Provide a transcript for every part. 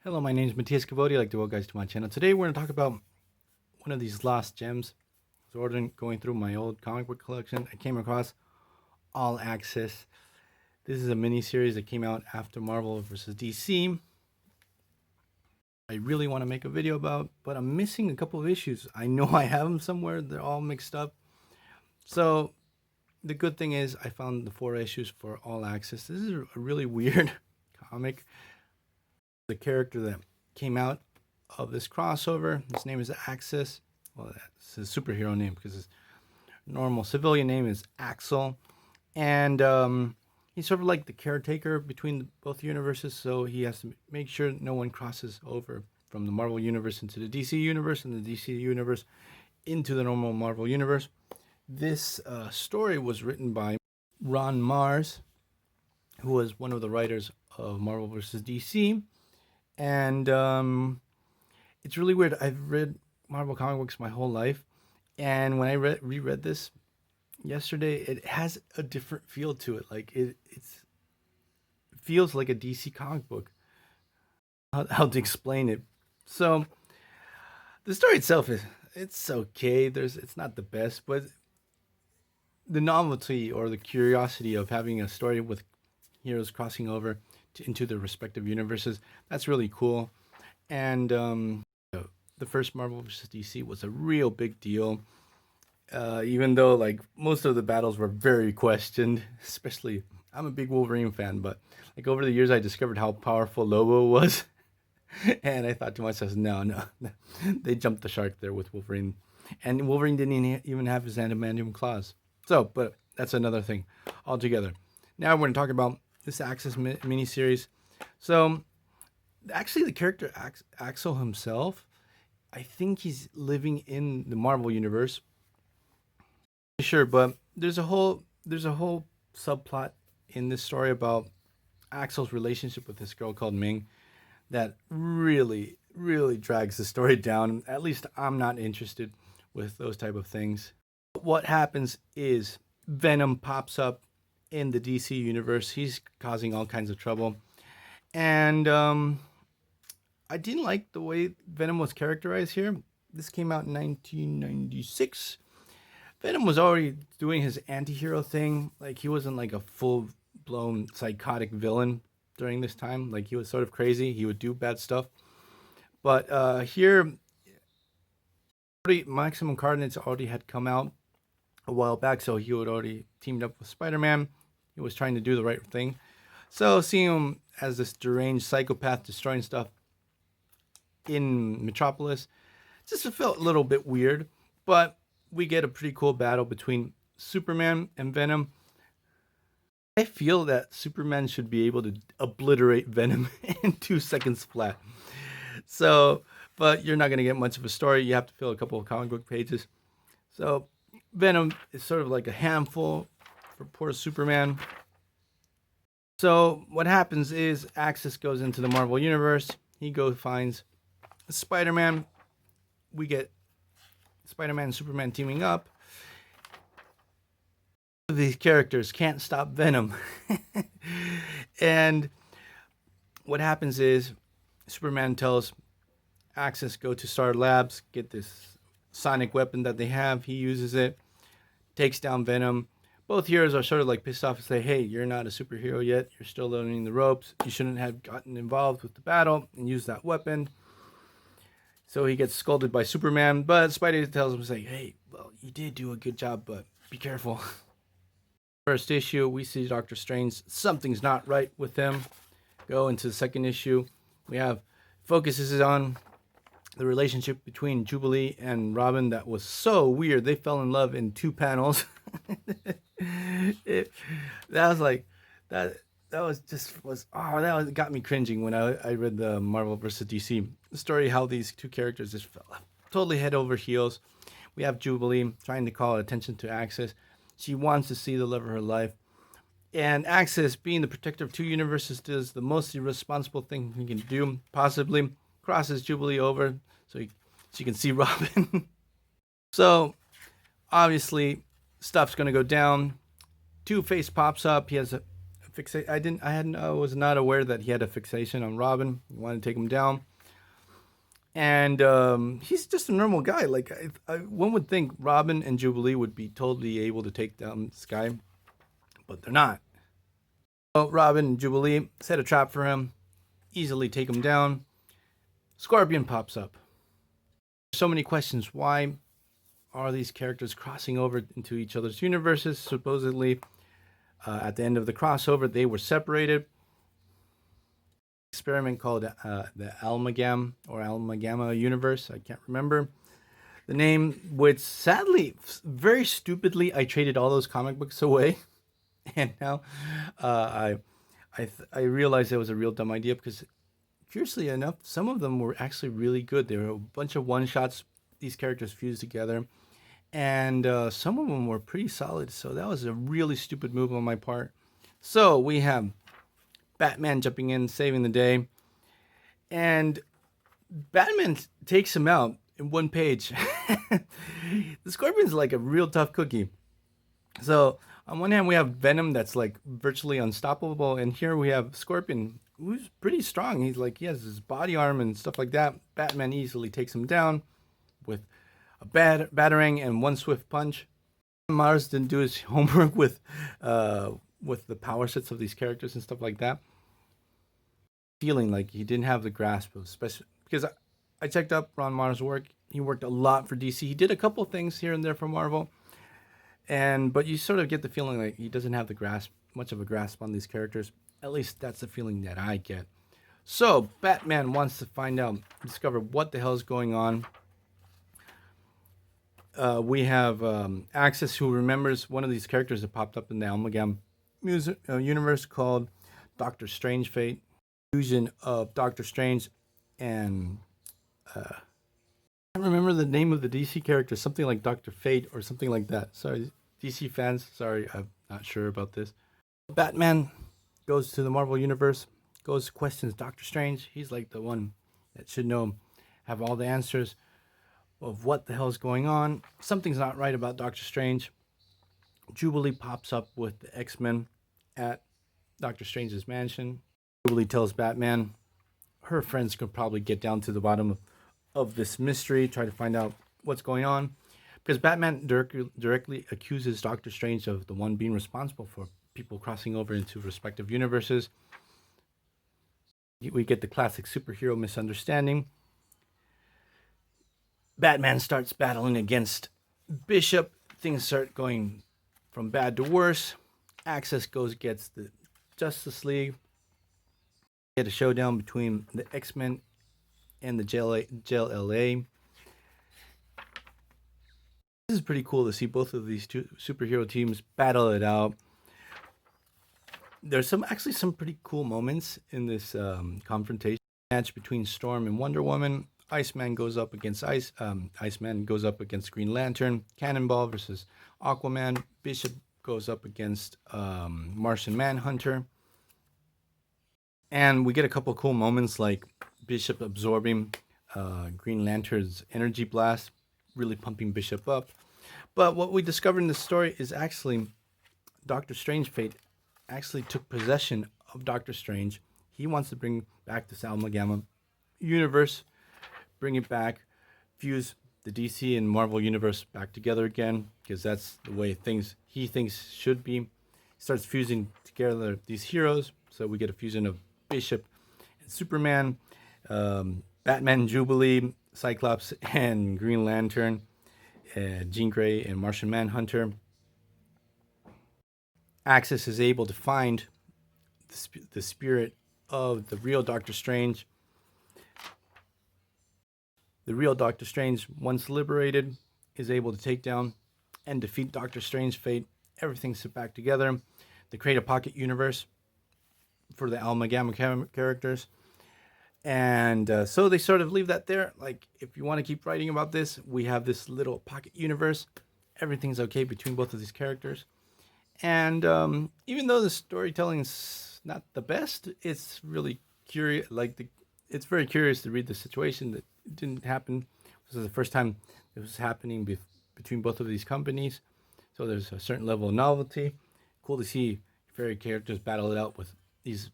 Hello, my name is Matthias Cavodi. I'd like to welcome guys to my channel. Today we're going to talk about one of these lost gems. I was going through my old comic book collection. I came across All Access. This is a mini-series that came out after Marvel vs. DC. I really want to make a video about, but I'm missing a couple of issues. I know I have them somewhere. They're all mixed up. So the good thing is I found the 4 issues for All Access. This is a really weird comic. The character that came out of this crossover, his name is Axis. Well, that's his superhero name because his normal civilian name is Axel. And he's sort of like the caretaker between both universes, so he has to make sure no one crosses over from the Marvel universe into the DC universe and the DC universe into the normal Marvel universe. This story was written by Ron Marz, who was one of the writers of Marvel vs. DC. And it's really weird. I've read Marvel comic books my whole life, and when I reread this yesterday, it has a different feel to it. Like it feels like a DC comic book. How to explain it? So the story itself it's okay. It's not the best, but the novelty or the curiosity of having a story with heroes crossing over into their respective universes, that's really cool. And the first Marvel vs. DC was a real big deal, even though like most of the battles were very questioned. Especially, I'm a big Wolverine fan, but like over the years I discovered how powerful Lobo was. And I thought to myself, no, they jumped the shark there with Wolverine. And Wolverine didn't even have his adamantium claws. So, but that's another thing altogether. Now we're going to talk about this Axis miniseries. So, actually, the character Axel himself, I think he's living in the Marvel universe. Sure, but there's a whole subplot in this story about Axel's relationship with this girl called Ming that really drags the story down. At least I'm not interested with those type of things. What happens is Venom pops up in the DC universe. He's causing all kinds of trouble. And I didn't like the way Venom was characterized here. This came out in 1996. Venom was already doing his anti-hero thing. Like, he wasn't like a full-blown psychotic villain during this time. Like, he was sort of crazy. He would do bad stuff. But here, Maximum Carnage already had come out a while back, so he had already teamed up with Spider-Man. He was trying to do the right thing. So seeing him as this deranged psychopath destroying stuff in Metropolis just felt a little bit weird. But we get a pretty cool battle between Superman and Venom. I feel that Superman should be able to obliterate Venom in 2 seconds flat. So, but you're not going to get much of a story. You have to fill a couple of comic book pages. So Venom is sort of like a handful for poor Superman. So what happens is Axis goes into the Marvel universe. He finds Spider-Man. We get Spider-Man and Superman teaming up. These characters can't stop Venom. And what happens is Superman tells Axis, go to Star Labs, get this sonic weapon that they have. He uses it, takes down Venom. Both heroes are sort of like pissed off and say, hey, you're not a superhero yet. You're still learning the ropes. You shouldn't have gotten involved with the battle and used that weapon. So he gets scolded by Superman, but Spidey tells him, say, hey, well, you did do a good job, but be careful. First issue, we see Doctor Strange. Something's not right with him. Go into the second issue. We have focuses on the relationship between Jubilee and Robin. That was so weird. They fell in love in 2 panels. That got me cringing when I read the Marvel vs. DC story, how these 2 characters just fell totally head over heels. We have Jubilee trying to call attention to Axis. She wants to see the love of her life. And Axis, being the protector of 2 universes, does the most irresponsible thing he can do, possibly crosses Jubilee over so she can see Robin. So, obviously, stuff's going to go down. Two-Face pops up. He has a I was not aware that he had a fixation on Robin. He wanted to take him down. And he's just a normal guy. Like one would think Robin and Jubilee would be totally able to take down this guy, but they're not. So Robin and Jubilee set a trap for him, easily take him down. Scorpion pops up. So many questions. Why are these characters crossing over into each other's universes? Supposedly, at the end of the crossover, they were separated. Experiment called the Almagama universe. I can't remember the name, which sadly, very stupidly, I traded all those comic books away. And now I realized it was a real dumb idea because, curiously enough, some of them were actually really good. There were a bunch of one-shots, these characters fused together, and some of them were pretty solid. So that was a really stupid move on my part. So we have Batman jumping in, saving the day, and Batman takes him out in one page. The Scorpion's like a real tough cookie. So on one hand, we have Venom that's like virtually unstoppable, and here we have Scorpion, who's pretty strong. He has his body arm and stuff like that. Batman easily takes him down with a batarang and one swift punch. Marz didn't do his homework with the power sets of these characters and stuff like that. Feeling like he didn't have the grasp of special, because I checked up Ron Marz's work. He worked a lot for DC. He did a couple things here and there for Marvel, but you sort of get the feeling like he doesn't have much of a grasp on these characters. At least that's the feeling that I get. So Batman wants to discover what the hell is going on. We have Axis, who remembers one of these characters that popped up in the Amalgam universe called Doctor Strange Fate. Fusion of Doctor Strange and I can't remember the name of the DC character, something like Dr. Fate or something like that. Sorry, DC fans, sorry, I'm not sure about this. Batman goes to the Marvel Universe, questions Doctor Strange. He's like the one that should have all the answers of what the hell's going on. Something's not right about Doctor Strange. Jubilee pops up with the X-Men at Doctor Strange's mansion. Jubilee tells Batman her friends could probably get down to the bottom of this mystery, try to find out what's going on. Because Batman directly accuses Doctor Strange of the one being responsible for people crossing over into respective universes. We get the classic superhero misunderstanding. Batman starts battling against Bishop. Things start going from bad to worse. Axis gets the Justice League. We had a showdown between the X-Men and the JLA. This is pretty cool to see both of these two superhero teams battle it out. There's actually some pretty cool moments in this confrontation match between Storm and Wonder Woman. Iceman goes up against Green Lantern. Cannonball versus Aquaman. Bishop goes up against Martian Manhunter. And we get a couple cool moments like Bishop absorbing Green Lantern's energy blast, really pumping Bishop up. But what we discovered in this story is actually Doctor Strange Fate actually took possession of Doctor Strange. He wants to bring back this Amalgama universe, bring it back, fuse the DC and Marvel universe back together again, because that's the way he thinks should be. He starts fusing together these heroes, so we get a fusion of Bishop and Superman, Batman, Jubilee, Cyclops, and Green Lantern, Jean Grey, and Martian Manhunter. Axis is able to find the spirit of the real Doctor Strange. The real Doctor Strange, once liberated, is able to take down and defeat Doctor Strange Fate. Everything's put back together. They create a pocket universe for the Amalgama characters. And so they sort of leave that there. Like, if you want to keep writing about this, we have this little pocket universe. Everything's okay between both of these characters. And even though the storytelling's not the best, it's really curious. It's very curious to read the situation that didn't happen. This is the first time it was happening between both of these companies. So there's a certain level of novelty. Cool to see fairy characters battle it out with these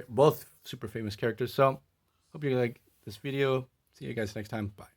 both super famous characters. So hope you like this video. See you guys next time. Bye.